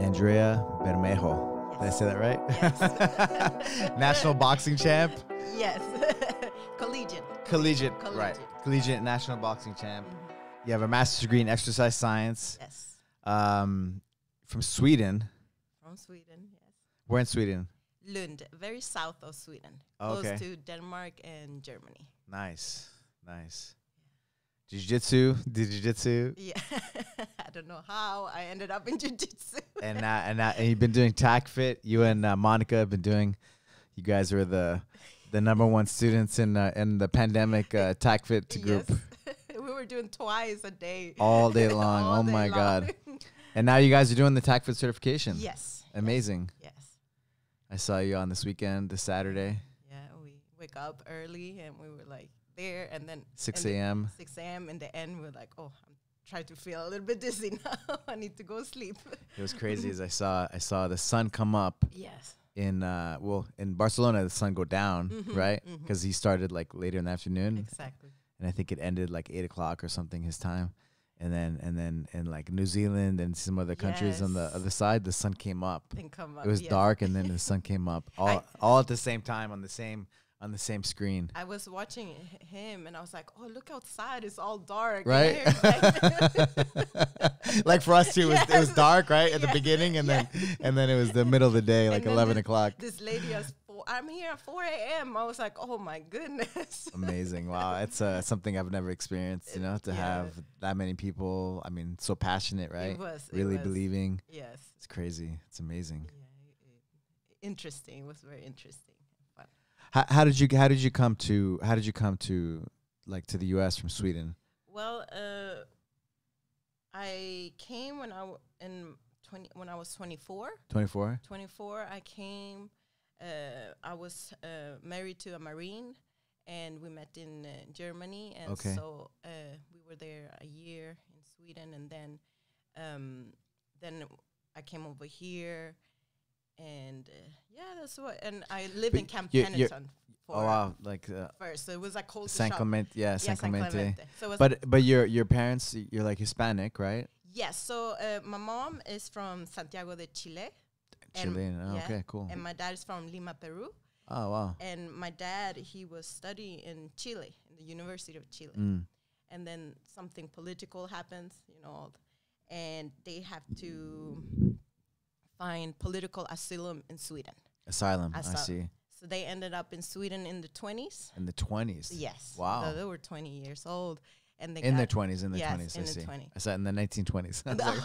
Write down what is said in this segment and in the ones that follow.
Andrea Bermejo. Yes. Did I say that right? Yes. National boxing champ. Yes. Collegiate. Collegiate. Right. Collegiate national boxing champ. You have a master's degree in exercise science. Yes. From Sweden. From Sweden, yes. Where in Sweden? Lund, very south of Sweden. Okay. Close to Denmark and Germany. Nice. Nice. Jiu-Jitsu. Did Jiu-Jitsu. Yeah. I don't know how I ended up in Jiu-Jitsu. and you've been doing Tacfit. You and Monica have been doing. You guys were the #1 students in the pandemic Tacfit group. Yes. We were doing twice a day. All day long. All oh day my long. God. And now you guys are doing the Tacfit certification. Yes. Amazing. Yes. I saw you on this weekend, this Saturday. Yeah, we wake up early and we were like there, and then 6 a.m. 6 a.m. In the end, we're like, oh, I'm trying to feel a little bit dizzy now. I need to go sleep. It was crazy as I saw the sun come up Yes. in Barcelona, the sun go down, right? mhm. Because he started like later in the afternoon. Exactly. And I think it ended like 8 o'clock or something his time. And then in like New Zealand and some other countries on the Yes. other side, the sun came up. And come up. It was yes. dark, and then the sun came up all at the same time on the same screen. I was watching him, and I was like, "Oh, look outside! It's all dark." Right? And Like for us too, it was Yes. dark, right, at the Yeah. beginning, and Yeah. then it was the middle of the day, like And then 11 o'clock. This lady was, I'm here at 4 a.m. I was like, "Oh my goodness!" Amazing! Wow, it's something I've never experienced. You know, to Yeah. have that many people. I mean, so passionate, right? It was Really believing. Yes. It's crazy. It's amazing. Yeah, interesting. It was very interesting. Fun. How did you come to like to the U.S. from Sweden? Well, I came when I was 24. 24. 24, I came. I was married to a Marine, and we met in Germany, and Okay. so we were there a year in Sweden, and then I came over here, and that's what. And I live But in Camp you're- Pendleton Oh wow, like first. So it was a culture San shock. Clemente, yeah, San San Clemente. Clemente. So it was But your parents, you're like Hispanic, right? yes. So my mom is from Santiago de Chile. And- Chilean. Oh, yeah. okay, cool. And my dad is from Lima, Peru. Oh wow. And my dad, he was studying in Chile, in the University of Chile. Mm. And then something political happens, and they have to find political asylum in Sweden. Asylum. I Asylum. see. So they ended up in Sweden in the 20s. In the 20s. Yes. Wow. So they were 20 years old. And they In their got 20s. In the yes, 20s. in I the see. 20s. I said in the 1920s. I was like,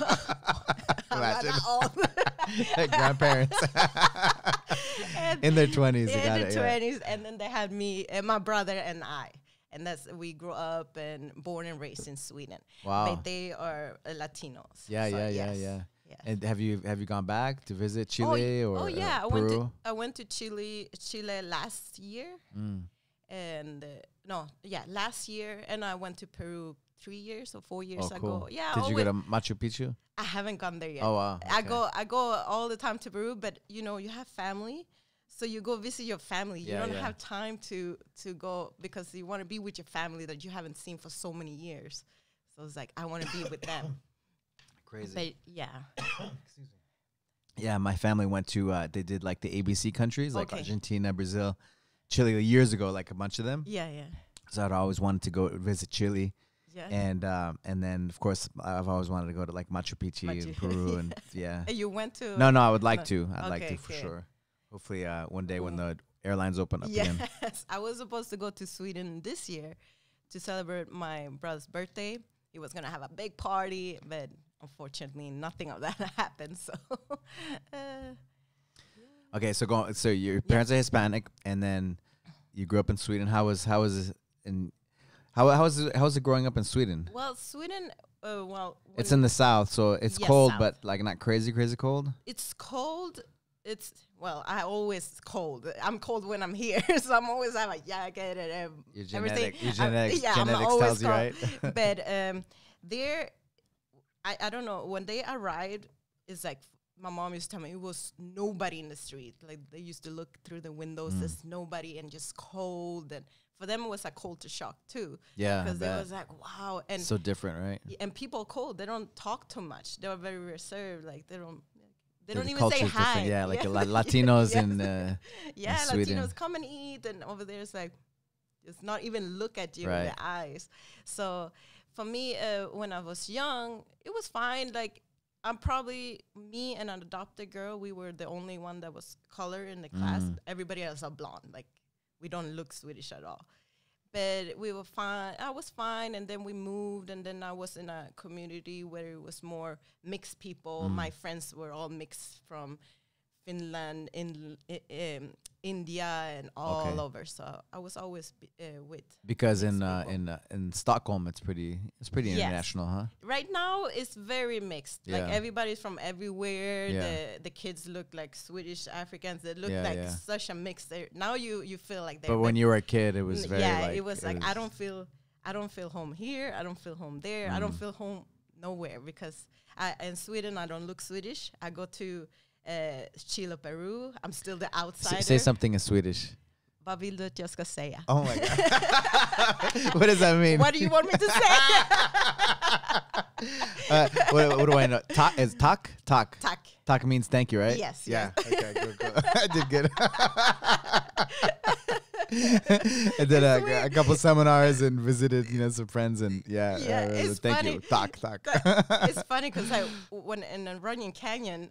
I'm not Imagine. that old. grandparents. And In their 20s. in got the it, yeah. 20s, and then they had me and my brother and I, and we grew up and born and raised in Sweden. Wow. But they are Latinos. Yeah, so yeah. yes. And have you gone back to visit Chile or yeah, Peru? I went to Chile last year, and last year, and I went to Peru 3 years or 4 years Oh, ago. cool. Yeah, Did you go to Machu Picchu? I haven't gone there yet. Oh, wow. I Okay. go all the time to Peru, but you have family, so you go visit your family. Yeah, you don't yeah. have time to go because you want to be with your family that you haven't seen for so many years. So it's like I want to be with them. Crazy. But yeah, Excuse me. Yeah, my family went to, they did like the ABC countries, like Okay. Argentina, Brazil, Chile years ago, like a bunch of them. yeah. So I'd always wanted to go visit Chile. Yeah. And then, of course, I've always wanted to go to like Machu Picchu in Peru. And yeah. And you went to No, I would like No. to. I'd like Okay, to for good. sure. Hopefully one day when the airlines open up again. Yes, I was supposed to go to Sweden this year to celebrate my brother's birthday. He was gonna have a big party, but unfortunately, nothing of that happened. So, Okay, so your parents are Hispanic, and then you grew up in Sweden. How is it growing up in Sweden? well, Sweden. It's in the south, so it's Yes, cold, south. but like not crazy cold. It's cold. I always cold. I'm cold when I'm here, so I'm always have a jacket and Your everything. genetics I'm tells always you, right? cold. But there, I don't know. When they arrived, it's like my mom used to tell me it was nobody in the street. Like they used to look through the windows, there's nobody, and just cold. And for them, it was a culture shock too. Yeah, because it that- was like wow, and so different, right? and people cold. They don't talk too much. They're very reserved. Like they don't. They The don't even say culture's different. hi. Yeah, like Latinos in yeah, Sweden. Latinos come and eat, and over there it's like it's not even look at you Right. in the eyes. So for me, when I was young, it was fine. Like I'm probably me and an adopted girl. We were the only one that was color in the class. Everybody else are blonde. Like we don't look Swedish at all. But we were fine. I was fine, and then we moved, and then I was in a community where it was more mixed people. My friends were all mixed from Finland, India, and all over. So I was always with. Because mixed in Stockholm, it's pretty Yes. international, huh? Right now, it's very mixed. Like Yeah. everybody's from everywhere. Yeah. The kids look like Swedish Africans. They look Yeah, like yeah. such a mix. Now you feel like they're. But when you were a kid, it was very yeah, like it was like I don't feel home here. I don't feel home there. I don't feel home nowhere because in Sweden I don't look Swedish. I go to Chile, Peru. I'm still the outsider. Say something in Swedish. Vad vill du att jag ska säga? Oh my god. What does that mean? What do you want me to say? What do I know? Is tak? Tak. Tak. Tak means thank you, right? Yes, Yeah. yes. Okay. Good. I did good. I did a couple seminars and visited, some friends, and it's thank funny. you. Tak. It's funny because when in a running canyon,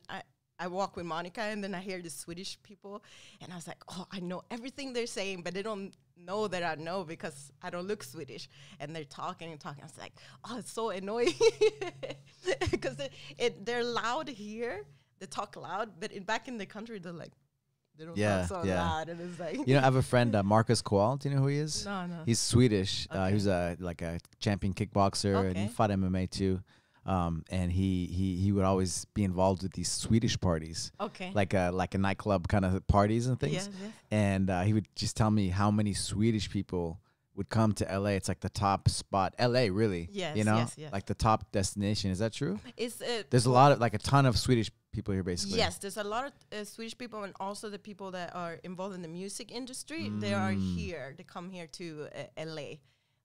I walk with Monica, and then I hear the Swedish people, and I was like, oh, I know everything they're saying, but they don't know that I know because I don't look Swedish. And they're talking and talking. I was like, oh, it's so annoying because they're loud here. They talk loud, but back in the country, they're like, they don't talk so loud. And it's like, I have a friend, Marcus Koal. Do you know who he is? No. He's Swedish. Okay. He was a champion kickboxer, and he fought MMA too. And he would always be involved with these Swedish parties, like a nightclub kind of parties and things. Yeah. And he would just tell me how many Swedish people would come to LA. It's like the top spot. LA, really? Yes, yes. Like the top destination. Is that true? It's There's a lot of a ton of Swedish people here, basically. Yes, there's a lot of Swedish people, and also the people that are involved in the music industry. They are here. They come here to LA.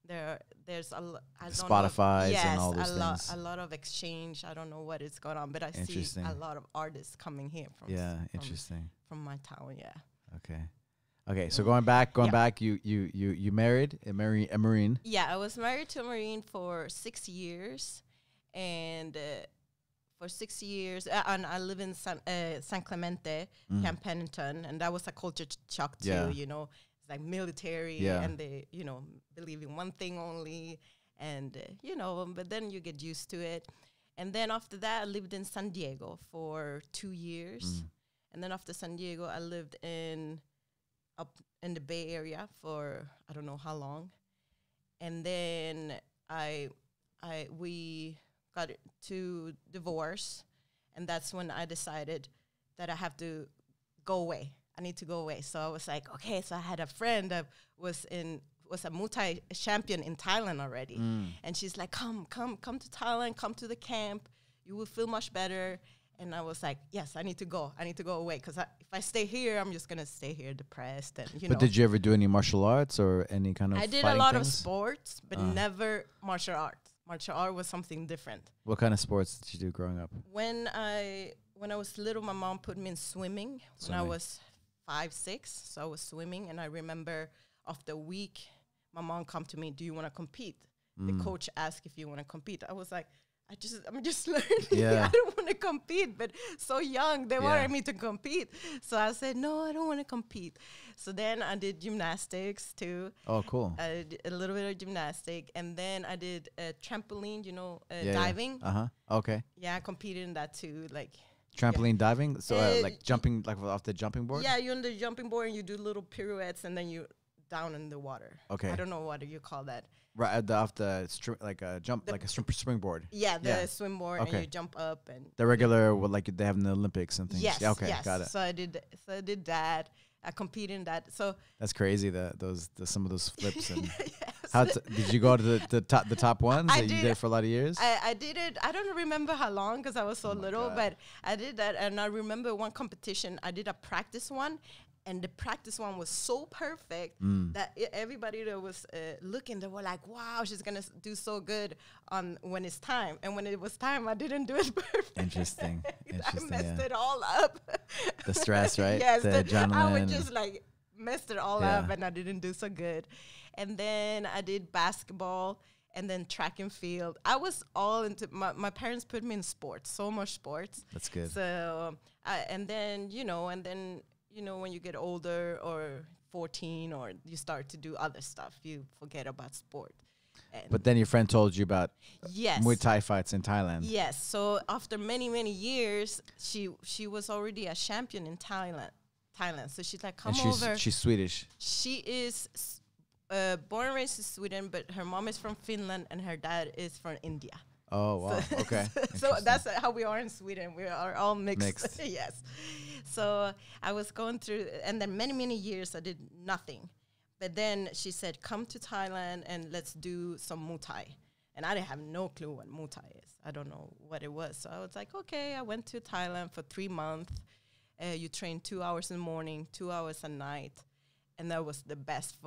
There's a Spotify and all those things. A lot of exchange. I don't know what is going on, but I see a lot of artists coming here from interesting from my town. Yeah. Okay. So going back, you married a Marine. Yeah, I was married to a Marine for 6 years, and for 6 years, and I live in San Clemente, Camp Pennington, and that was a culture shock too. Yeah. It's like military, and they, believe in one thing only, and but then you get used to it. And then after that, I lived in San Diego for 2 years, and then after San Diego, I lived up in the Bay Area for I don't know how long, and then we got to divorce, and that's when I decided that I have to go away. I need to go away. So I was like, okay. So I had a friend that was a Muay Thai champion in Thailand already. And she's like, come to Thailand, come to the camp. You will feel much better. And I was like, yes, I need to go. I need to go away. Because if I stay here, I'm just going to stay here depressed. And, But did you ever do any martial arts or any kind of I did a lot of sports, but never martial arts. Martial art was something different. What kind of sports did you do growing up? When I was little, my mom put me in swimming. When I was 5, 6, so I was swimming, and I remember after a week, my mom come to me, do you want to compete? The coach asked if you want to compete. I was like, I'm just learning. Yeah. I don't want to compete, but so young, they wanted me to compete. So I said, no, I don't want to compete. So then I did gymnastics too. Oh, cool. I did a little bit of gymnastic, and then I did trampoline, diving. Okay. Yeah, I competed in that too, Trampoline diving? So jumping off the jumping board? Yeah, you're on the jumping board and you do little pirouettes and then you down in the water. Okay. I don't know what you call that. Right off the springboard. Yeah, the swim board, and you jump up and the regular they have in the Olympics and things. Yes. Yeah, okay, yes. got it. So I did that. I competed in that. So that's crazy. Some of those flips and did you go to the top ones? You did it for a lot of years. I did it. I don't remember how long because I was so little, but I did that, and I remember one competition. I did a practice one, And the practice one was so perfect that everybody that was looking, they were like, wow, she's going to do so good on when it's time. And when it was time, I didn't do it perfect. Interesting. I messed it all up. The stress, right? Yes. The adrenaline. I would just like messed it all up and I didn't do so good. And then I did basketball and then track and field. I was all into, my parents put me in sports, so much sports. That's good. So, and then, when you get older or 14 or you start to do other stuff, you forget about sport. And but then your friend told you about Muay Thai fights in Thailand. Yes. So after many, many years, she was already a champion in Thailand. So she's like, come over. She's Swedish. She is born and raised in Sweden, but her mom is from Finland and her dad is from India. Oh, wow. So Okay. So that's how we are in Sweden. We are all mixed. Yes. So I was going through, and then many, many years I did nothing. But then she said, come to Thailand and let's do some Muay Thai. And I didn't have no clue what Muay Thai is. I don't know what it was. So I was like, okay, I went to Thailand for 3 months. You train 2 hours in the morning, 2 hours at night. And that was the best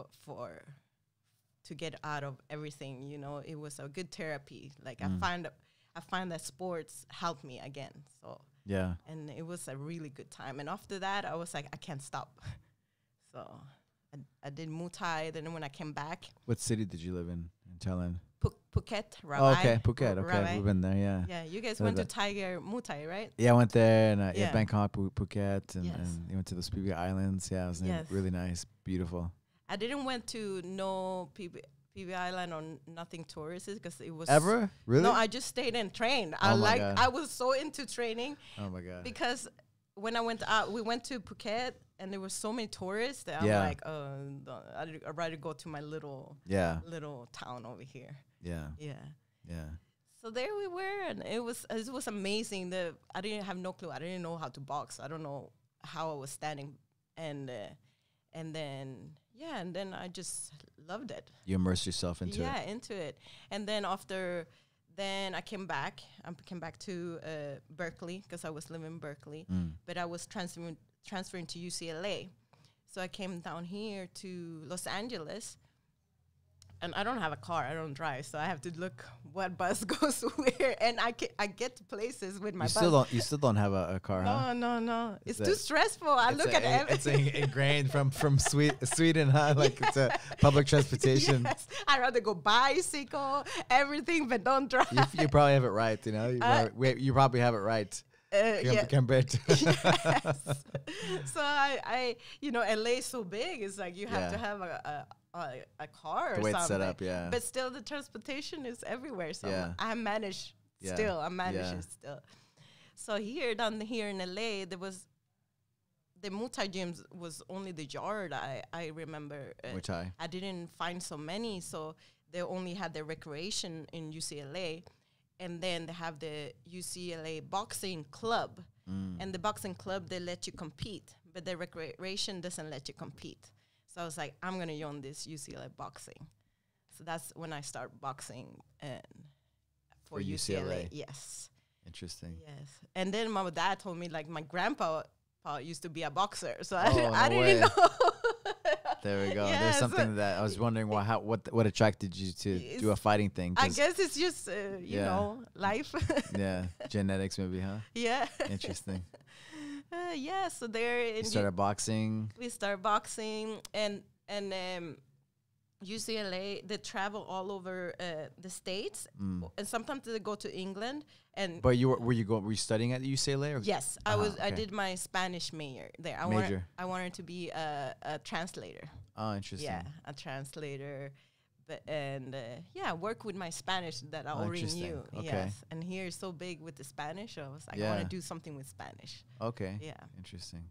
to get out of everything, it was a good therapy. Like I find that sports helped me again. So yeah, and it was a really good time. And after that, I was like, I can't stop. So I did Muay Thai. Then when I came back, what city did you live in Thailand? Phuket, Rawai. Oh, okay, Phuket. Okay, Rawai. we've been there. Yeah. Yeah, you guys went to Tiger Muay Thai, right? Yeah, I went there and Bangkok, Phuket, and you went to the PB Islands. Yeah, it was really nice, beautiful. I didn't went to no PB Island or nothing tourist because it was ever really. No, I just stayed and trained. God. I was so into training. Oh my God! Because when I went out, we went to Phuket and there were so many tourists that I'm like, I'd rather go to my little town over here. Yeah. So there we were, and it was amazing. I didn't have no clue. I didn't know how to box. I don't know how I was standing, and then I just loved it. You immersed yourself into it. Yeah, into it. And then then I came back. I came back to Berkeley because I was living in Berkeley, but I was transferring to UCLA. So I came down here to Los Angeles. And I don't have a car. I don't drive, so I have to look what bus goes where. And I get to places with my bus. You still don't have a car, huh? No. It's too stressful. I look at everything. It's ingrained from Sweden, huh? Like it's a public transportation. Yes. I'd rather go bicycle, everything, but don't drive. You probably have it right, You probably have it right. Compared to yes. So I LA is so big. It's like you have to have a car or the way something. It's set up, yeah. But still, the transportation is everywhere. So I manage still. I manage it still. So down here in LA, there was the Muay Thai gyms was only the yard. I remember. Muay Thai. I didn't find so many, so they only had the recreation in UCLA. And then they have the UCLA Boxing Club. And the boxing club, they let you compete. But the recreation doesn't let you compete. So I was like, I'm going to join this UCLA boxing. So that's when I start boxing for UCLA. Yes. Interesting. Yes. And then my dad told me, like, my grandpa used to be a boxer. So I didn't know. There we go. Yes. There's something that I was wondering what attracted you to do a fighting thing. I guess it's just, life. Yeah. Genetics maybe, huh? Yeah. Interesting. So there. You started boxing. We started boxing and UCLA, they travel all over the States, and sometimes they go to England. But were you studying at UCLA? Or? Yes, I did my Spanish major there. I wanted to be a translator. Oh, interesting. Yeah, a translator. Work with my Spanish that I already knew. Okay. Yes, and here it's so big with the Spanish. So I was like, I want to do something with Spanish. Okay. Yeah. Interesting.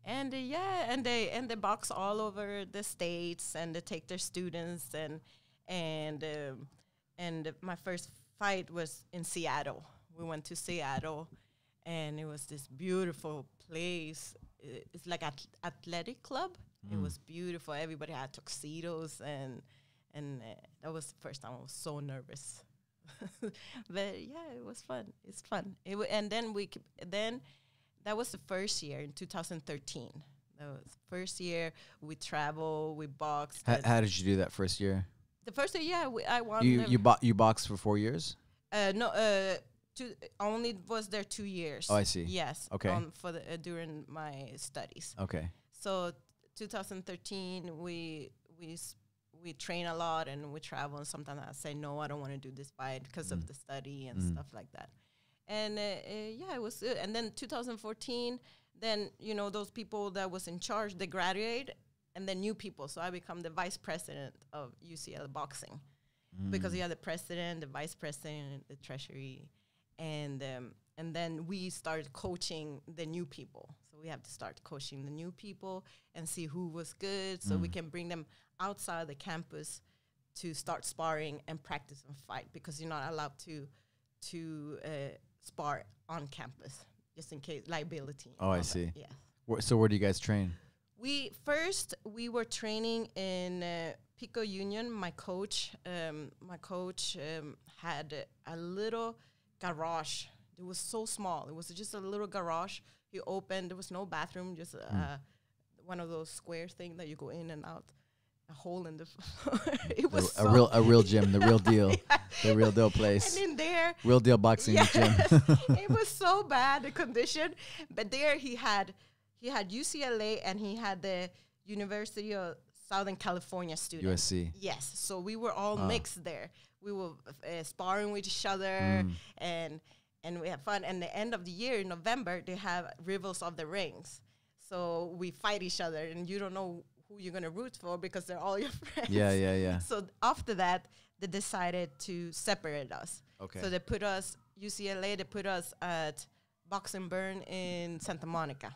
And they box all over the states, and they take their students, and my first fight was in Seattle. We went to Seattle, and it was this beautiful place. It's like an athletic club. It was beautiful. Everybody had tuxedos, and that was the first time I was so nervous. But yeah, it was fun. It's fun. That was the first year in 2013. That was first year. We travel, we boxed. How did you do that first year? The first year, yeah, I won. You boxed for 4 years? No, only was there 2 years. Oh, I see. Yes. Okay. For the during my studies. Okay. So 2013, we train a lot and we travel, and sometimes I say no, I don't want to do this fight because of the study and stuff like that. And yeah, it was good. And then 2014, then those people that was in charge, they graduated, and then new people. So I become the vice president of UCLA boxing, because you have the president, the vice president, the treasury, and then we started coaching the new people. So we have to start coaching the new people and see who was good, so we can bring them outside the campus to start sparring and practice and fight, because you're not allowed to spar on campus, just in case liability. Oh, I see. Yeah. So where do you guys train? We were training in Pico Union. My coach had a little garage. It was so small. It was just a little garage. He opened. There was no bathroom. Just one of those square things that you go in and out. A hole in the floor. It was a real gym, the real deal, the real deal place. And in there, real deal boxing gym. It was so bad, the condition. But there he had UCLA, and he had the University of Southern California students. USC. Yes. So we were all mixed there. We were sparring with each other, and we had fun. And the end of the year in November, they have Rivals of the Rings. So we fight each other, and you don't know who you're going to root for because they're all your friends. Yeah. So after that, they decided to separate us. Okay. So they put us, UCLA, they put us at Boxing Burn in Santa Monica.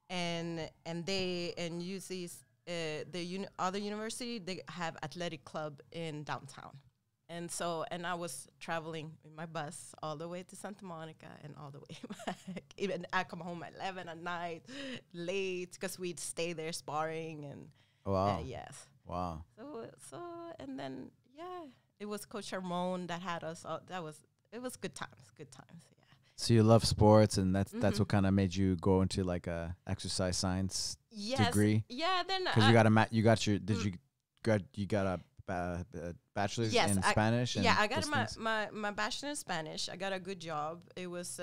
And UC's, other university, they have athletic club in downtown. And I was traveling in my bus all the way to Santa Monica and all the way back. Even I come home at 11 at night, late, because we'd stay there sparring. And wow. Yes. Wow. So and then, yeah, it was Coach Ramon that had us. It was good times. Yeah. So you love sports, and that's what kind of made you go into like a exercise science degree. Yeah. Then because you got a bachelor's in Spanish. Yeah, I got my bachelor in Spanish. I got a good job. It was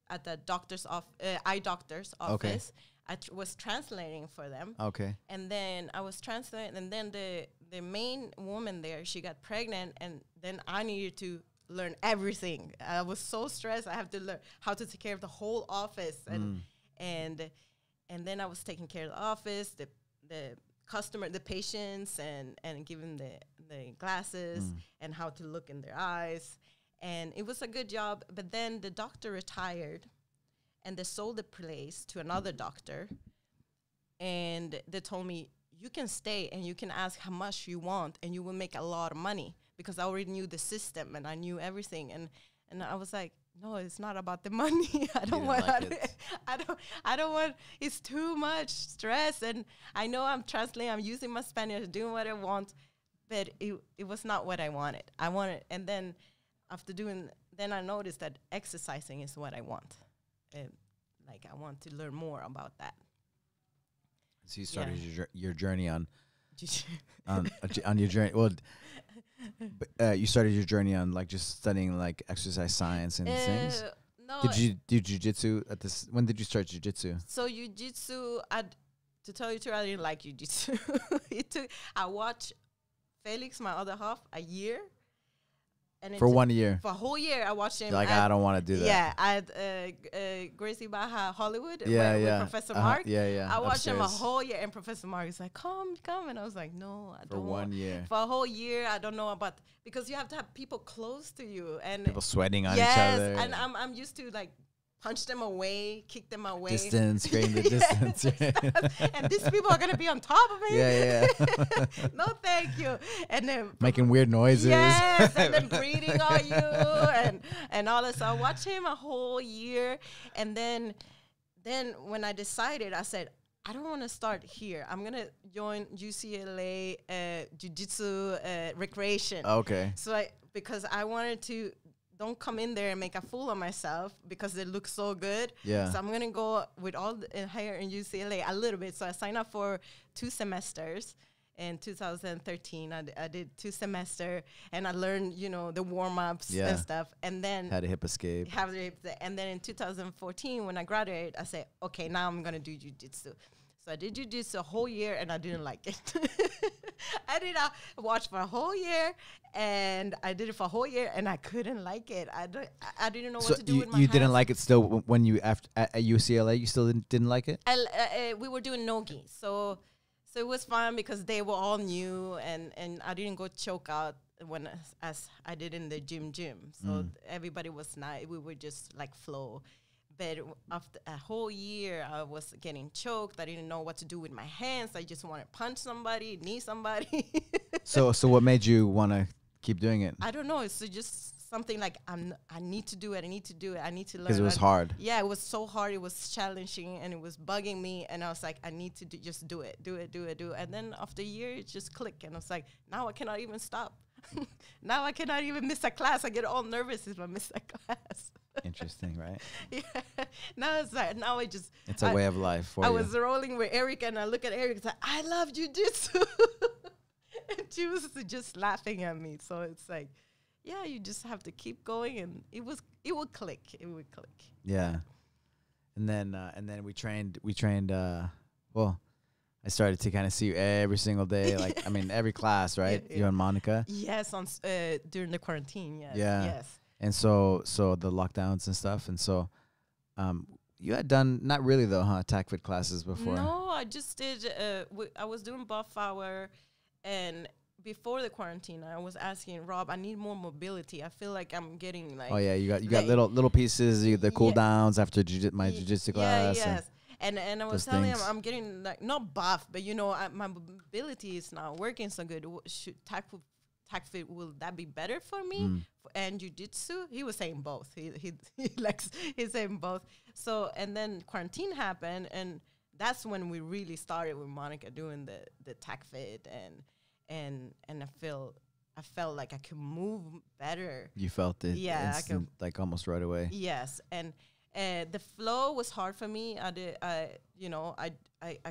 at the eye doctor's office. Okay. I was translating for them. Okay. And then I was translating, and then the main woman there, she got pregnant, and then I needed to learn everything. I was so stressed. I have to learn how to take care of the whole office, and then I was taking care of the office, the customer, the patients, and giving the glasses and how to look in their eyes. And it was a good job. But then the doctor retired, and they sold the place to another doctor. And they told me, you can stay and you can ask how much you want, and you will make a lot of money, because I already knew the system and I knew everything. And I was like, no, it's not about the money. I don't want it's too much stress. And I know I'm translating, I'm using my Spanish, doing what I want, but it was not what I wanted. And then then I noticed that exercising is what I want. I want to learn more about that. So you started your journey on your journey. Well, you started your journey on like just studying like exercise science and things. No. Did you do jiu-jitsu at this? When did you start jiu-jitsu? So jiu-jitsu, to tell you the truth, I didn't like jiu-jitsu. I watched Felix, my other half, a year. And for 1 year? For a whole year, I watched him. You're like, I don't want to do that. Yeah, at Gracie Baja Hollywood with Professor Mark. I watched him a whole year, and Professor Mark is like, come. And I was like, no, I don't want. For 1 year. For a whole year, I don't know about, because you have to have people close to you. And people sweating on each other. Yes, and I'm used to like punch them away, kick them away. Distance, creating the distance. And these people are going to be on top of me. Yeah. No, thank you. And then making weird noises. Yes, and then breathing on you and all that. So I watched him a whole year. And then when I decided, I said, I don't want to start here. I'm going to join UCLA Jiu-Jitsu recreation. Okay. So because I wanted to don't come in there and make a fool of myself because it looks so good. Yeah. So I'm going to go with all the higher in UCLA a little bit. So I signed up for 2 semesters. In 2013, I did 2 semesters, and I learned, you know, the warm-ups and stuff. And then had a hip escape. And then in 2014, when I graduated, I said, okay, now I'm going to do jiu-jitsu. So I did jiu-jitsu a whole year, and I didn't like it. I did watch for a whole year, and I did it for a whole year, and I couldn't like it. I didn't know what to do with my hands. You didn't like it still when you at UCLA? You still didn't like it? We were doing no-gi, so it was fun because they were all new, and I didn't go choke out as I did in the gym. So everybody was nice. We were just like flow. But after a whole year, I was getting choked. I didn't know what to do with my hands. I just want to punch somebody, knee somebody. So what made you want to keep doing it? I don't know. It's just something like I need to do it. I need to do it. I need to learn. Because it was hard. Yeah, it was so hard. It was challenging, and it was bugging me. And I was like, I need to just do it. And then after a year, it just clicked. And I was like, now I cannot even stop. Now I cannot even miss a class. I get all nervous if I miss a class. Interesting, right? Yeah. Now it's like, it's a way of life for you. I was rolling with Erica, and I look at Erica, it's like, I love jiu-jitsu. And she was just laughing at me. So it's like, yeah, you just have to keep going, and it would click. It would click. Yeah. And then we trained well, I started to kind of see you every single day, like, I mean, every class, right? Yeah. You and Monica? Yes, during the quarantine, yes. Yeah. Yes. And so the lockdowns and stuff. And so you had done, not really though, huh, Tacfit classes before? No, I just did, I was doing buff hour, and before the quarantine, I was asking Rob, I need more mobility. I feel like I'm getting like... Oh, yeah, you got little pieces, the cool downs after my jiu-jitsu class. Yeah, yes. And I was telling him I'm getting like, not buff, but you know, my mobility is not working so good. Should Tacfit, will that be better for me? And jiu-jitsu? He was saying both. He's saying both. So, and then quarantine happened, and that's when we really started with Monica doing the Tacfit, and I felt like I could move better. You felt it, yeah, instant, like almost right away. Yes, and the flow was hard for me. I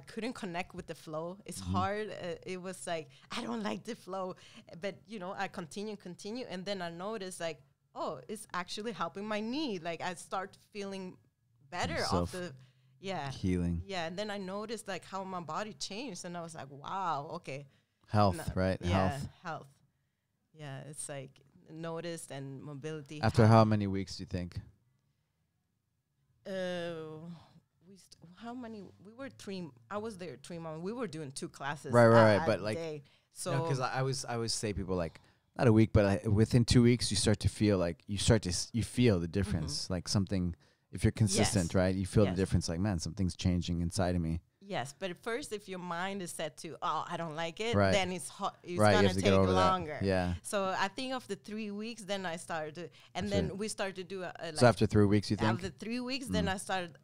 couldn't connect with the flow. It's hard. It was like, I don't like the flow. But, you know, I continue. And then I noticed, like, oh, it's actually helping my knee. Like, I start feeling better off the... Yeah. Healing. Yeah, and then I noticed, like, how my body changed. And I was like, wow, okay. Health, right? Yeah, health. Yeah, it's like noticed and mobility. After how many weeks do you think? How many? We were 3. I was there 3 months. We were doing 2 classes. Right. But like, day. So because I always say people like not a week, but within 2 weeks you start to feel like you feel the difference, like something. If you're consistent, right, you feel the difference. Like, man, something's changing inside of me. Yes, but at first, if your mind is set to, oh, I don't like it, right. then it's gonna take longer. That. Yeah. So I think after 3 weeks, then I started, then we started to do like, so after 3 weeks, you think? After 3 weeks, then I started.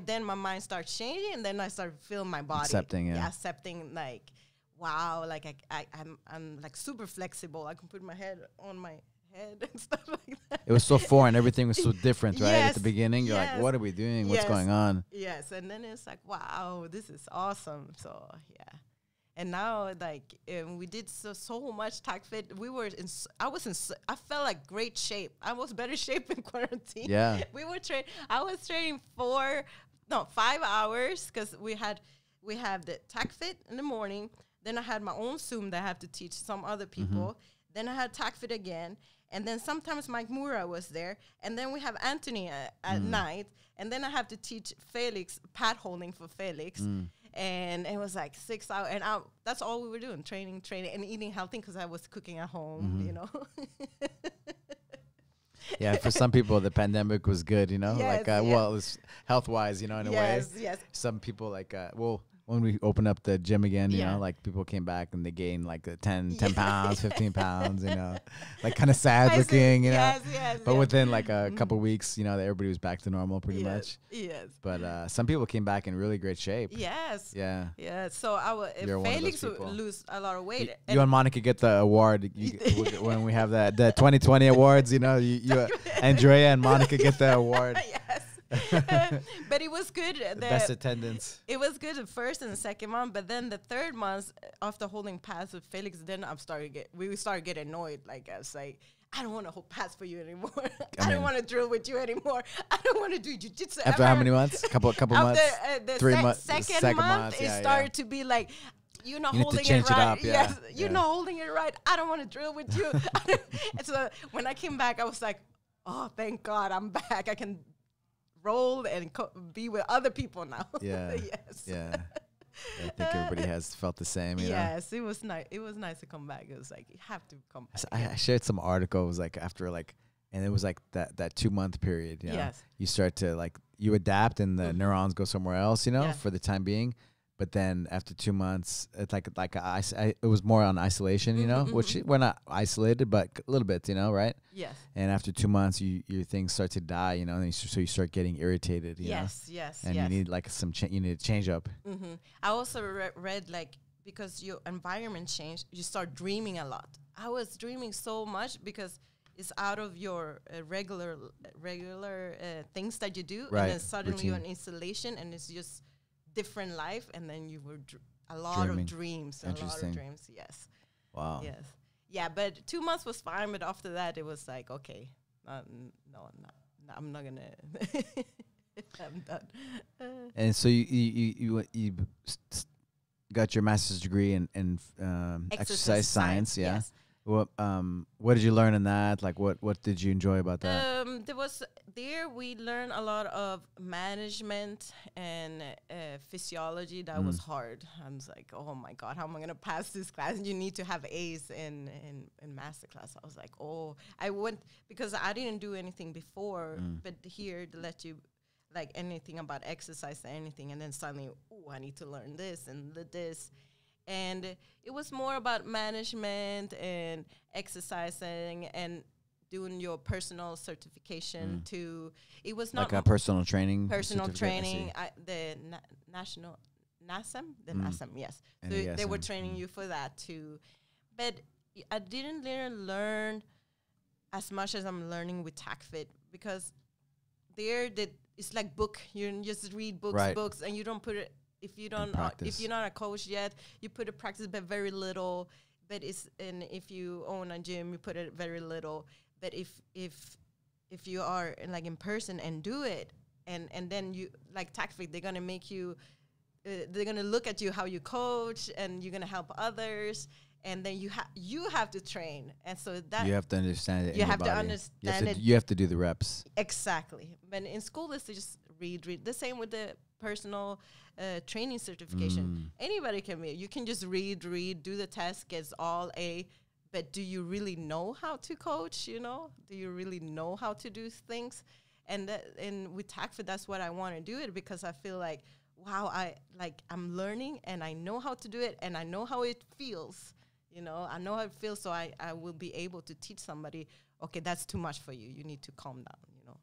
Then my mind starts changing, and then I started feeling my body accepting, accepting, like, wow, like I'm like super flexible. I can put my head on my head and stuff like that. It was so foreign. Everything was so different, right? At the beginning, you're like, what are we doing? What's going on? Yes. And then it's like, wow, this is awesome. So, yeah. And now, like, we did so much Tacfit. I felt like great shape. I was better shape in quarantine. Yeah. I was training 5 hours because we have the Tacfit in the morning. Then I had my own Zoom that I have to teach some other people. Then I had Tacfit again. And then sometimes Mike Mura was there. And then we have Anthony at night. And then I have to teach Felix, pad holding for Felix. And it was like 6 hours. And that's all we were doing, training, and eating healthy because I was cooking at home, you know. Yeah, for some people, the pandemic was good, you know. Yes, well, it was health-wise, you know, in a way. Yes. Some people, like, when we opened up the gym again, you know, like people came back and they gained like 10 pounds, 15 pounds, you know, like kind of sad looking, you know. But within like a couple weeks, you know, everybody was back to normal pretty much. Yes. But some people came back in really great shape. Yes. Yeah. Yeah. So Felix would lose a lot of weight. You and Monica get the award when we have the 2020 awards, you know, you Andrea and Monica get the award. Yes. But it was good. Best attendance. It was good the first and the second month, but then the third month after holding pads with Felix, then we started getting annoyed. Like I was like, I don't want to hold pads for you anymore. I don't want to drill with you anymore. I don't want to do jiu-jitsu. After how many months? Couple months. The 3 months. Second month, it started to be like, you're not holding it right. Yes, you're not holding it right. I don't want to drill with you. And so when I came back, I was like, oh, thank God I'm back. I can roll and be with other people now. Yeah. Yes. Yeah. I think everybody has felt the same. You know? It was nice. It was nice to come back. It was like, you have to come back. I shared some articles like after like, and it was like that 2 month period. You know? Yes. You start to like, you adapt and the neurons go somewhere else, you know, for the time being. But then after 2 months, it's like it was more on isolation, you know, which we're not isolated, but a little bit, you know, right? Yes. And after 2 months, your things start to die, you know, and so you start getting irritated. You know? Yes. And you need like you need to change up. I also read like, because your environment changed, you start dreaming a lot. I was dreaming so much because it's out of your regular things that you do, and then suddenly you're in installation, and it's just different life, and then you were a lot of dreams. Yes. Wow. Yes. Yeah, but 2 months was fine, but after that it was like, okay, no, I'm not gonna. I'm done. And so you got your master's degree in exercise science, yeah. Yes. What did you learn in that? Like, what did you enjoy about that? We learned a lot of management and physiology. That was hard. I was like, oh my God, how am I gonna pass this class? You need to have A's in master class. I was like, oh, I went because I didn't do anything before, but here to let you like anything about exercise or anything, and then suddenly, oh, I need to learn this and this. And it was more about management and exercising and doing your personal certification too. It was not like a personal training. The national NASM, NASM, yes. So they were training you for that too. But I didn't learn as much as I'm learning with Tacfit, because it's like book. You just read books, and you don't put it. If you're not a coach yet, you put it practice, but very little. But if you own a gym, you put it very little. But if you are in person and do it, and then you like Tacfit, they're gonna make you, they're gonna look at you how you coach, and you're gonna help others, and then you have to train, and so that you have to understand it. You have to understand it. You have to do the reps. Exactly. But in school, it's just read. The same with the personal training certification. Anybody can be. You can just read, do the test, gets all A. But do you really know how to coach? You know, do you really know how to do things? And with Tacfit, that's what I want to do it, because I feel like, wow, I'm learning, and I know how to do it, and I know how it feels. You know, I know how it feels, so I will be able to teach somebody, okay, that's too much for you. You need to calm down, you know.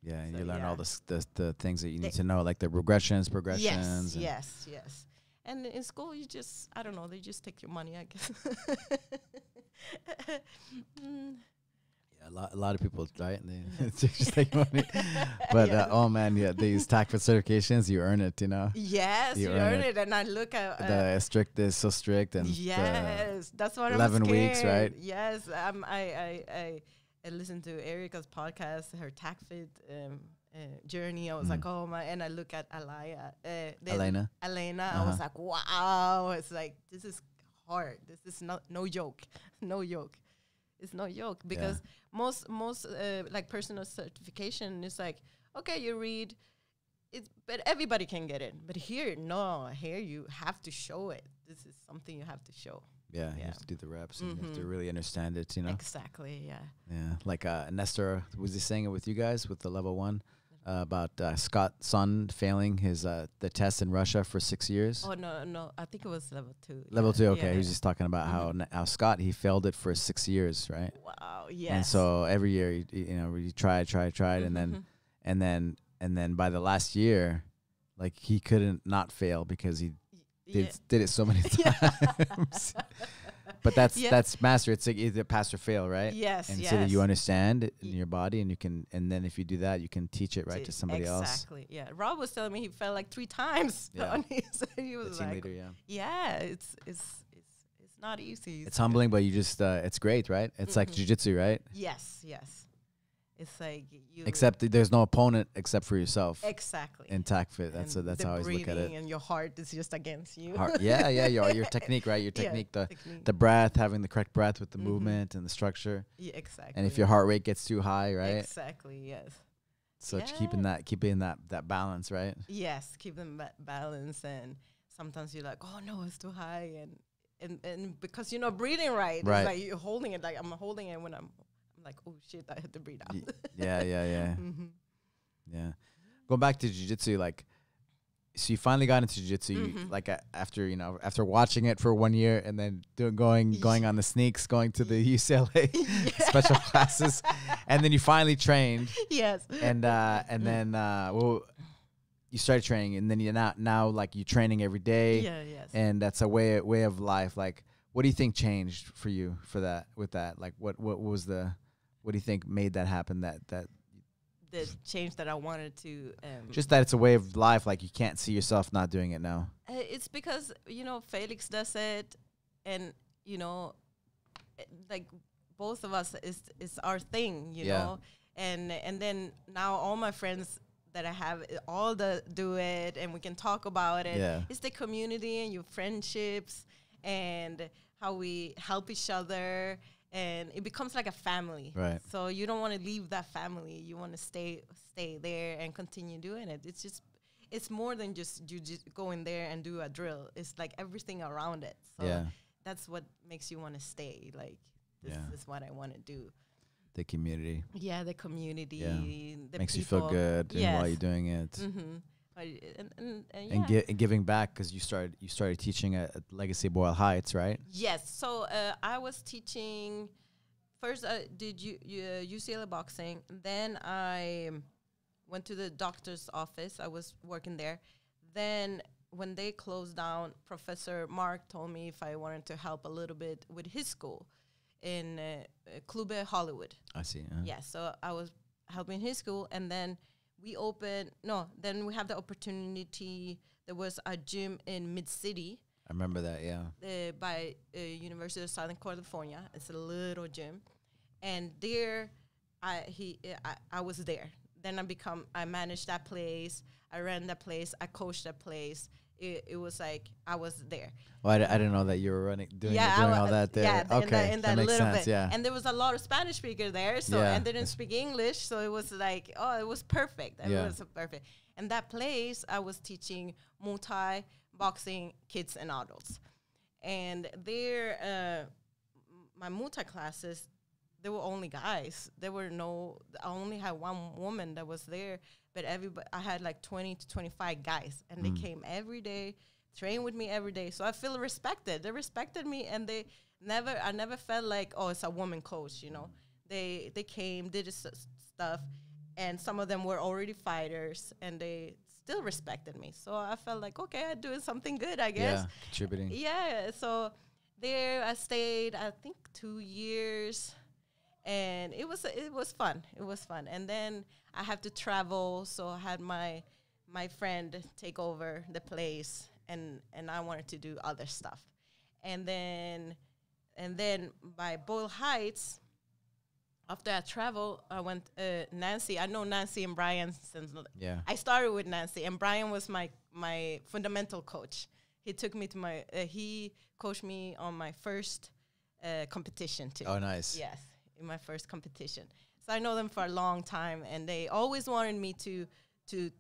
Yeah, and you learn all the things that you need to know, like the progressions. Yes. And in school, you just, I don't know, they just take your money, I guess. Yeah, a lot of people, right? They just take money. But, oh, man, these Tacfit certifications, you earn it, you know? Yes, you earn it. And I look at... the strict is so strict. And yes, that's what 11 I'm scared. weeks, right? Yes, I listened to Erica's podcast, her Tacfit journey. I was like, oh my, and I look at Elena. I was like, wow, it's like, this is hard. This is no joke. It's no joke, because most like personal certification is like, okay, you read it, but everybody can get it. But here you have to show it. This is something you have to show. Yeah, you have to do the reps, and you have to really understand it, you know? Exactly, yeah. Yeah, like Nestor, was he saying it with you guys with the level 1? about Scott's son failing his the test in Russia for 6 years. Oh no, I think it was level 2. Level 2, okay. He was just talking about how Scott, he failed it for 6 years, right? Wow, yes. And so every year, he tried, and then by the last year, like he couldn't not fail because he did it so many times. But that's master. It's like either pass or fail, right? Yes, and so that you understand it in your body, and you can, and then if you do that, you can teach it to somebody else. Exactly. Yeah. Rob was telling me he fell like 3 times. Yeah. On his, he was the team like, leader, yeah. It's not easy. It's humbling, but you just it's great, right? It's like jiu-jitsu, right? Yes. It's like you. Except there's no opponent except for yourself. Exactly. In Tacfit, that's how I always look at it. And your heart is just against you. Your technique, right? Your technique, the breath, having the correct breath with the movement and the structure. Yeah, exactly. And if your heart rate gets too high, right? Exactly. Yes. So keeping that balance, right? Yes, keeping balance, and sometimes you're like, oh no, it's too high, and because you're not breathing right, it's like you're holding it. Like I'm holding it when I'm like, oh shit, I had to breathe out. Yeah. Going back to jiu-jitsu, like, so you finally got into jiu-jitsu, like after watching it for 1 year and then going on the sneaks, going to the UCLA special classes, and then you finally trained. Yes. And then you started training, and then you now like you're training every day. Yeah. Yes. And that's a way of life. Like, what do you think changed for you with that? Like, what do you think made that happen? That the change that I wanted to. Just that it's a way of life. Like, you can't see yourself not doing it now. It's because Felix does it, and like both of us is our thing, you know. And then now all my friends that I have all do it, and we can talk about it. Yeah. It's the community and your friendships and how we help each other. And it becomes like a family. Right. So you don't want to leave that family. You want to stay there and continue doing it. It's more than just go in there and do a drill. It's like everything around it. So that's what makes you want to stay. Like, this is what I want to do. The community. Yeah, the community. Yeah. The makes people. you feel good while you're doing it. And giving back, because you started teaching at Legacy Boyle Heights, right? Yes. So I was teaching first. I did UCLA boxing. Then I went to the doctor's office. I was working there. Then when they closed down, Professor Mark told me if I wanted to help a little bit with his school in Clube Hollywood. I see. Yeah. So I was helping his school, and then then we have the opportunity. There was a gym in Mid-City. I remember that, yeah. By University of Southern California. It's a little gym. And there, I was there. Then I managed that place. I ran that place. I coached that place. It was like I was there. Well, I didn't know that you were doing all that there. Yeah, okay, in that makes little sense, bit. yeah. And there was a lot of Spanish speakers there, so and they didn't speak English, so it was like, it was perfect. It was perfect. And that place, I was teaching Muay Thai, boxing, kids and adults. And there, my Muay Thai classes, there were only guys. I only had one woman that was there, but I had like 20 to 25 guys, and they came every day, train with me every day. So I feel respected. They respected me, and I never felt like, oh, it's a woman coach, you know. They came, did stuff, and some of them were already fighters, and they still respected me. So I felt like, okay, I'm doing something good, I guess. Yeah, contributing. Yeah, so there I stayed, I think 2 years. And it was fun. It was fun. And then I had to travel, so I had my friend take over the place, and I wanted to do other stuff. And then by Boyle Heights, after I traveled, I went Nancy. I know Nancy and Brian since I started with Nancy, and Brian was my fundamental coach. He took me to he coached me on my first competition too. Oh, nice. Yes. In my first competition. So I know them for a long time, and they always wanted me to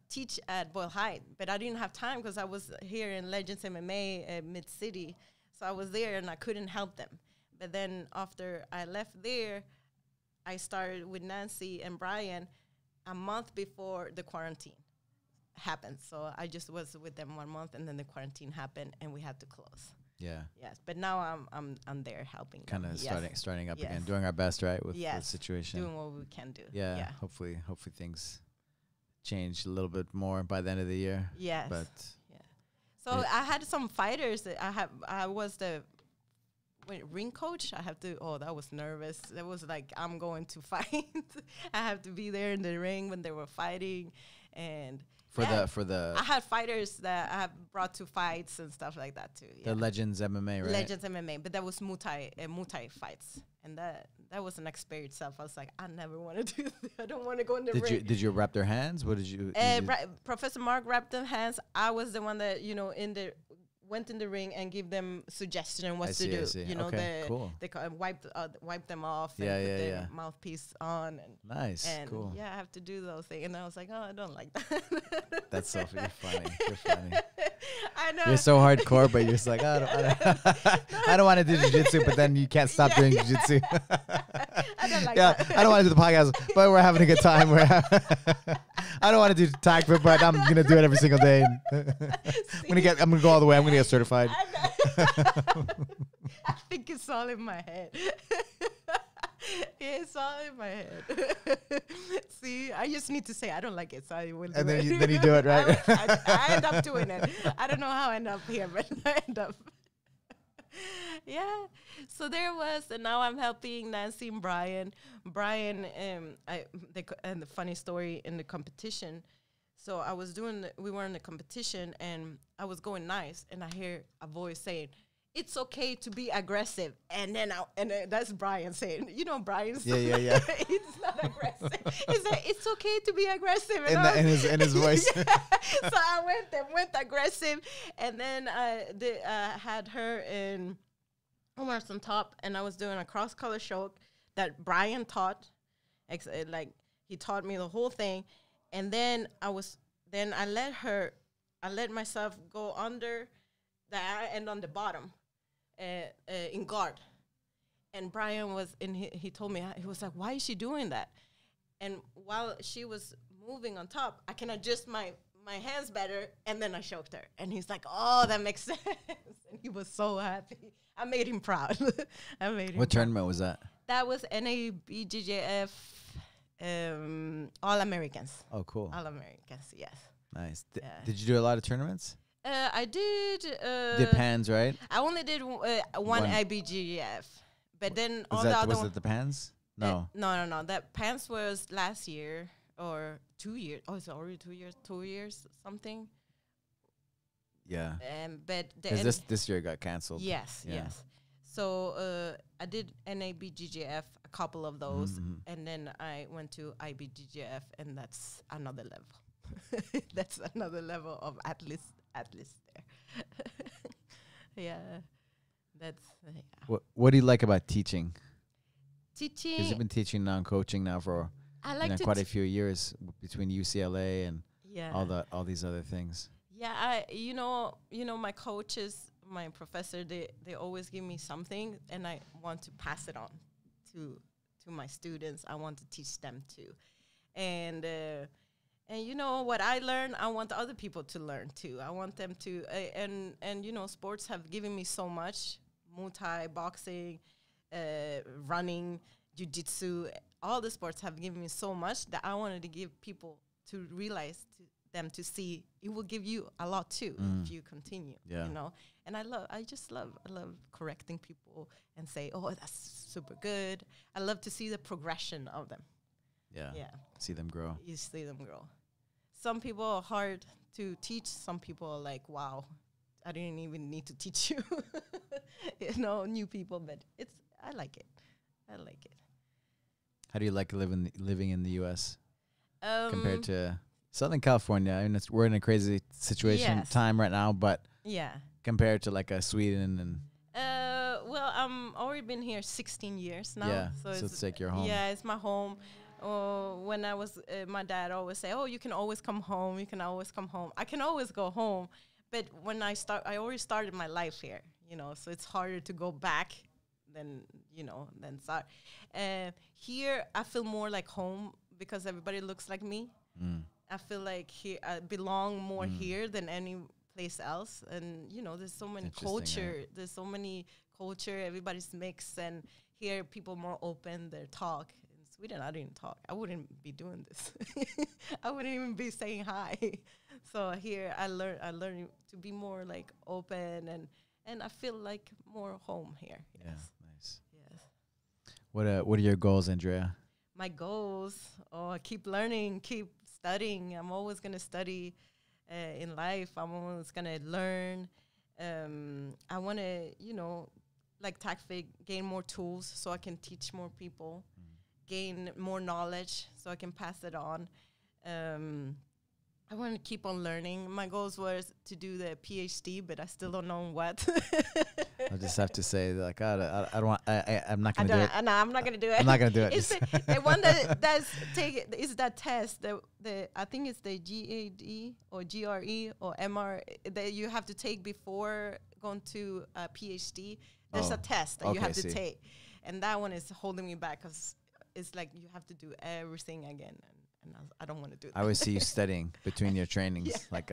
teach at Boyle Heights, but I didn't have time because I was here in Legends MMA at Mid-City. So I was there and I couldn't help them. But then after I left there, I started with Nancy and Brian, a month before the quarantine happened. So I just was with them 1 month, and then the quarantine happened, and we had to close. Yeah. Yes, but now I'm there helping. Kind of starting up again, doing our best, right, with the situation. Doing what we can do. Yeah. Hopefully things change a little bit more by the end of the year. Yes. But so I had some fighters. I was the ring coach. that was nervous. That was like, I'm going to fight. I have to be there in the ring when they were fighting, and for the I had fighters that I have brought to fights and stuff like that too. The Legends MMA, right? Legends MMA, but that was Muay Thai fights, and that was an experience itself. I was like, I never want to do that. I don't want to go in the ring. Did you wrap their hands? What did you? Professor Mark wrapped their hands. I was the one that went in the ring and give them suggestion on what to do. You know, cool. They wipe them off and put the mouthpiece on. And cool. Yeah, I have to do those things. And I was like, oh, I don't like that. That's so funny. You're funny. I know. You're so hardcore, but you're just like, I don't want to do jiu-jitsu, but then you can't stop doing jiu-jitsu. I don't like that. I don't want to do the podcast, but we're having a good time. I don't want to do Tacfit, but I'm gonna do it every single day. I'm gonna go all the way. I'm gonna get certified. I think it's all in my head. It's all in my head. See, I just need to say I don't like it, so I will. And then you do it, right? I end up doing it. I don't know how I end up here, but I end up. Yeah. So there was, and now I'm helping Nancy and Brian. Brian, and the funny story in the competition. So we were in the competition, and I was going nice, and I hear a voice saying, "It's okay to be aggressive," and then that's Brian saying, Brian's yeah. It's not aggressive. It's okay to be aggressive. In his voice. So I went aggressive, and then I had her in Omar on top, and I was doing a cross collar choke that Brian taught. He taught me the whole thing, and then I let myself go under and on the bottom. In guard, and Brian was he told me, he was like, why is she doing that? And while she was moving on top, I can adjust my hands better, and then I choked her, and he's like, oh, that makes sense. And he was so happy. I made him proud. What tournament was that? That was NABJJF All Americans. Oh, cool. All Americans, yes. Nice. Did you do a lot of tournaments? I did. Depends, right? I only did one IBGF, but then all the other was it the pans? No. No. That pants was last year or 2 years. Oh, it's already 2 years. 2 years something. Yeah. But this year got canceled. Yes. So I did NABGF, a couple of those, and then I went to IBGF, and that's another level. That's another level of at least there. Yeah, that's. Yeah. What do you like about teaching? Teaching. Because you've been teaching now and coaching now for quite a few years between UCLA and all these other things. Yeah, my coaches, my professor, they always give me something, and I want to pass it on to my students. I want to teach them too, and what I learn, I want other people to learn too. I want them to, sports have given me so much. Muay Thai, boxing, running, Jiu-Jitsu, all the sports have given me so much that I wanted to give people to realize them to see it will give you a lot too if you continue. Yeah. And I love correcting people and say, oh, that's super good. I love to see the progression of them. Yeah. See them grow. You see them grow. Some people are hard to teach. Some people are like, wow, I didn't even need to teach you. New people, but I like it. How do you like living in the U.S. compared to Southern California? I mean, we're in a crazy situation time right now, but compared to like a Sweden and. Well, I'm already been here 16 years now. Yeah, so it's like your home. Yeah, it's my home. When I was, my dad always say, "Oh, you can always come home. You can always come home." I can always go home, but when I already started my life here, so it's harder to go back than start. Here, I feel more like home because everybody looks like me. Mm. I feel like here I belong more here than any place else. And you know, there's so many culture. Right? There's so many culture. Everybody's mixed, and here people more open. They talk. In Sweden, I didn't talk. I wouldn't be doing this. I wouldn't even be saying hi. So here I learned to be more like open, and I feel like more home here. Yes. Yeah, nice. Yes. What are your goals, Andrea? My goals, I keep learning, keep studying. I'm always going to study in life. I'm always going to learn. I want to, you know, like Tacfit, gain more tools so I can teach more people, gain more knowledge so I can pass it on. I want to keep on learning. My goals was to do the PhD, but I still don't know what. I just have to say, like, I don't want. I'm not gonna do it. No, I'm not gonna do it. I'm not gonna do it. It's the one that's is that test. The I think it's the GAD or GRE or MR that you have to take before going to a PhD. There's a test that you have to take, and that one is holding me back because it's like you have to do everything again. And I don't want to do that. I always see you studying between your trainings. Yeah. Like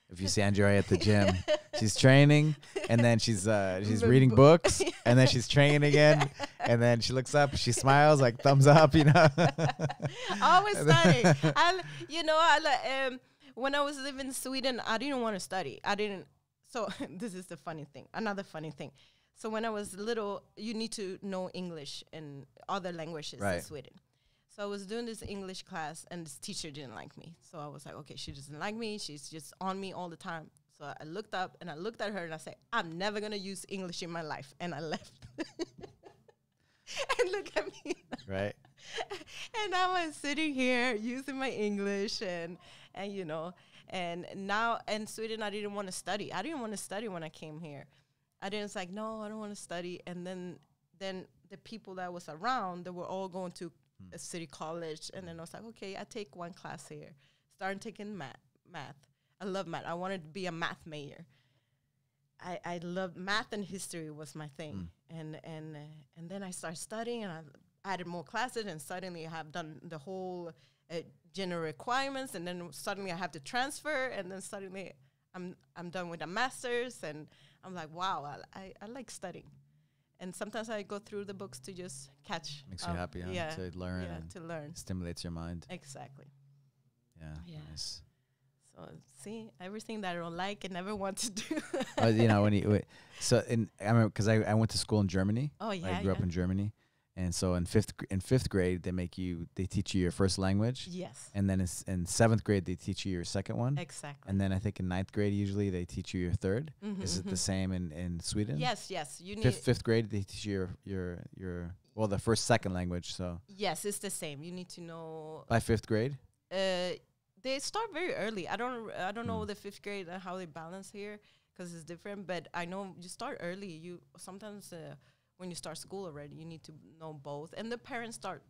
if you see Andrea at the gym, she's training, and then she's reading books, and then she's training again, and then she looks up, she smiles, like thumbs up, you know. Always studying. When I was living in Sweden, I didn't want to study. So this is the funny thing. Another funny thing. So when I was little, you need to know English and other languages in Sweden. So I was doing this English class, and this teacher didn't like me. So I was like, okay, she doesn't like me. She's just on me all the time. So I looked up, and I looked at her, and I said, I'm never going to use English in my life. And I left. And look at me. Right. And I was sitting here using my English, and you know, and now in Sweden, I didn't want to study. I didn't want to study when I came here. I didn't like, no, I don't want to study. And then the people that was around, they were all going to a city college, and then I was like, okay, I take one class here. Started taking math. I love math. I wanted to be a math major. I loved math, and history was my thing. And then I started studying, and I added more classes, and suddenly I have done the whole general requirements, and then suddenly I have to transfer, and then suddenly I'm done with a master's, and I'm like, wow, I like studying. And sometimes I go through the books to just catch. Makes you happy, huh? Yeah, to learn. Yeah, to learn. Stimulates your mind. Exactly. Yeah. Nice. So see, everything that I don't like and never want to do. You know, I remember because I went to school in Germany. Oh yeah. I grew up in Germany, and so in fifth grade they teach you your first language. Yes. And then in seventh grade they teach you your second one. Exactly. And then I think in ninth grade usually they teach you your third. Is it the same in Sweden? Yes. You need fifth grade they teach you your the second language. So yes, it's the same. You need to know by fifth grade. They start very early. I don't know the fifth grade and how they balance here because it's different. But I know you start early. You sometimes when you start school already, you need to know both. And the parents start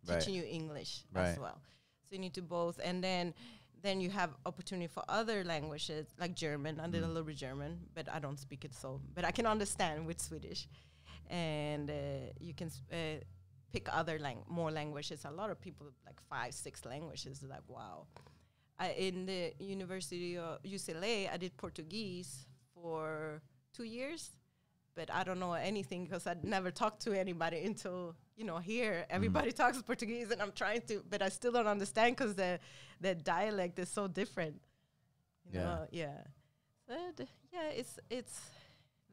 teaching you English as well. So you need to both. And then you have opportunity for other languages like German. I did a little bit German, but I don't speak it but I can understand with Swedish. And you can pick other more languages. A lot of people like 5-6 languages. Like, wow. In the University of UCLA, I did Portuguese for 2 years. But I don't know anything because I'd never talked to anybody until, here. Everybody talks Portuguese, and I'm trying to, but I still don't understand because the dialect is so different. You know? But, it's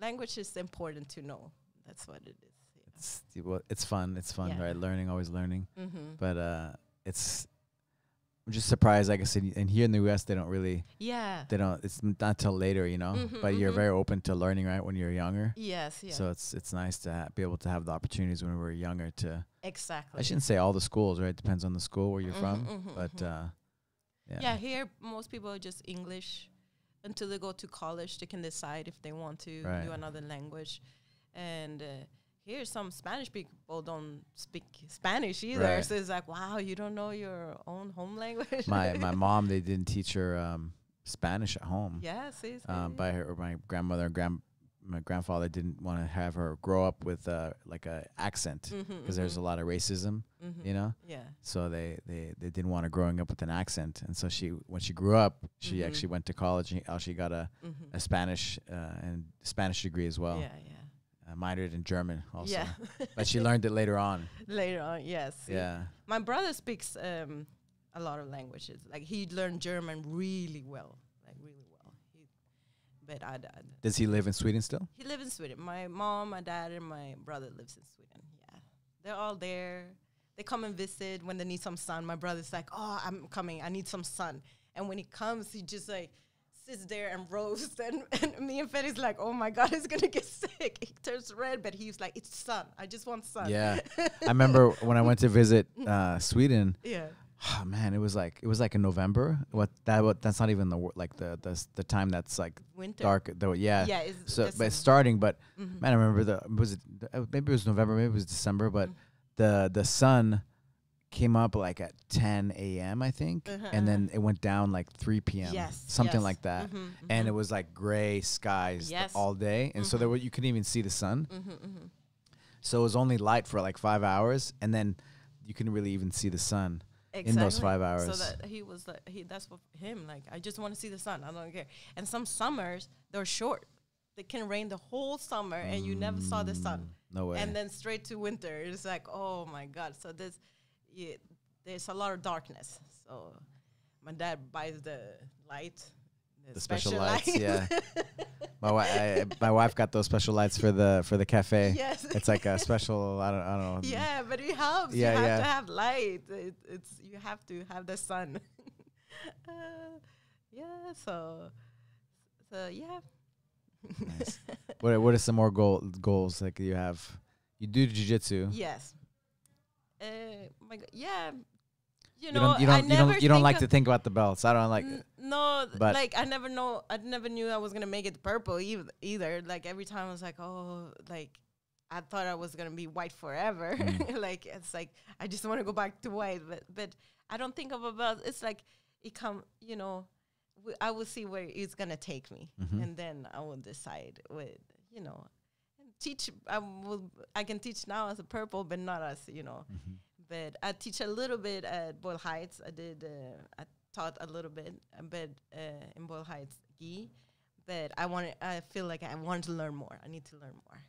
language is important to know. That's what it is. It's fun. It's fun, right? Learning, always learning. But I'm just surprised. Like I said, and here in the U.S., they don't really. Yeah. They don't. It's not till later, But you're very open to learning, right? When you're younger. Yes. Yeah. So it's nice to be able to have the opportunities when we're younger to. Exactly. I shouldn't say all the schools, right? Depends on the school where you're from, but yeah. Here, most people are just English until they go to college. They can decide if they want to do another language, and. Here, some Spanish people don't speak Spanish either. Right. So it's like, wow, you don't know your own home language. My mom, they didn't teach her Spanish at home. Yes, by my grandmother and my grandfather didn't want to have her grow up with like a accent because there's a lot of racism, you know. Yeah. So they didn't want her growing up with an accent, and so when she grew up, she actually went to college. And she got a Spanish and Spanish degree as well. Yeah, yeah. Minored in German also. Yeah. But she learned it later on. Later on, yes. Yeah. My brother speaks a lot of languages. Like he learned German really well, like really well. But I Does he live in Sweden still? He lives in Sweden. My mom, my dad, and my brother lives in Sweden. Yeah, they're all there. They come and visit when they need some sun. My brother's like, "Oh, I'm coming. I need some sun." And when he comes, he just like sits there and roasts. And me and Feddy's like, "Oh my God, he's gonna get sick." He turns red, but he's like, "It's sun. I just want sun." Yeah, I remember when I went to visit Sweden. Yeah. Oh man, it was like in November. That's not even the time that's like Winter. dark though. Yeah. Yeah. But it's starting. But man, I remember maybe it was November, maybe it was December. But the sun came up like at 10 a.m. I think, and then it went down like 3 p.m. Yes. Something like that. And it was like gray skies all day, and so you couldn't even see the sun. So it was only light for like 5 hours, and then you couldn't really even see the sun. Exactly. In those 5 hours. So that he was that's for him. Like, I just want to see the sun. I don't care. And some summers, they're short. They can rain the whole summer and you never saw the sun. No way. And then straight to winter. It's like, oh my God. So there's a lot of darkness. So my dad buys the light. The special lights, yeah. My wife got those special lights for the cafe. Yes, it's like a special. I don't know. Yeah, but it helps. Yeah, you have to have light. You have to have the sun. Yeah. So yeah. Nice. What are some more goals like you have? You do jiu-jitsu. Yes. My God, yeah. You don't like to think about the belts. I don't like. No, but like I never knew I was gonna make it purple either. Like every time I was like, oh, like I thought I was gonna be white forever. Like it's like I just want to go back to white, but I don't think of a belt. It's like it come, I will see where it's gonna take me, and then I will decide what teach. I can teach now as a purple, but not as But I teach a little bit at Boyle Heights. I taught a little bit, but in Boyle Heights, gi. But I feel like I want to learn more. I need to learn more.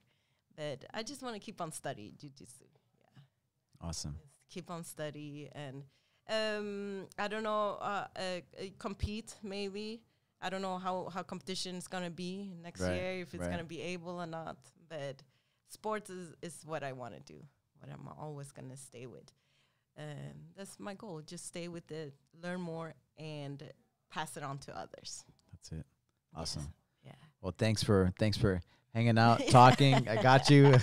But I just want to keep on studying jiu-jitsu. Yeah. Awesome. Just keep on study and I don't know, compete maybe. I don't know how competition is gonna be next year, if it's gonna be able or not. But sports is what I want to do. What I'm always going to stay with. That's my goal. Just stay with it, learn more, and pass it on to others. That's it. Awesome. Yes. Yeah. Well, thanks for hanging out, talking. I got you.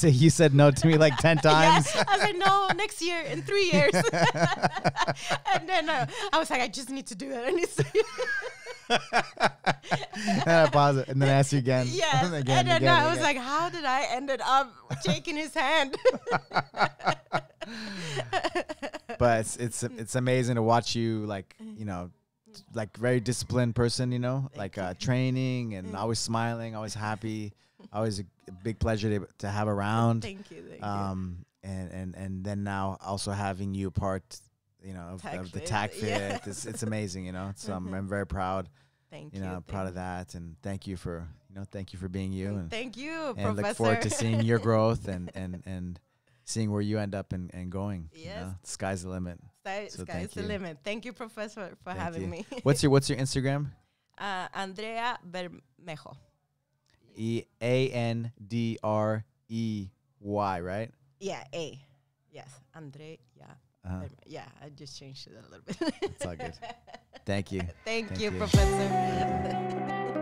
You said no to me like 10 times. Yeah, I said no next year, in 3 years. And then I was like, I just need to do it. I need to and I pause it and then ask you again. Yes. And then I was like, how did I ended up shaking his hand? But it's amazing to watch you, like, like very disciplined person, like training and always smiling, always happy, always a big pleasure to have around. Thank you. And then now also having you part, of the Tacfit. Yeah. It's amazing, So I'm very proud. Thank you. Proud of that, and thank you for being you. And thank you, and Professor. Look forward to seeing your growth and seeing where you end up and going. Yes. Sky's the limit. Sky's the limit. Thank you, Professor, for having me. What's your Instagram? Andrea Bermejo. Andrey, right? Yeah, A. Yes, Andrea. Yeah, I just changed it a little bit. It's all good. Thank you. Thank you, Professor.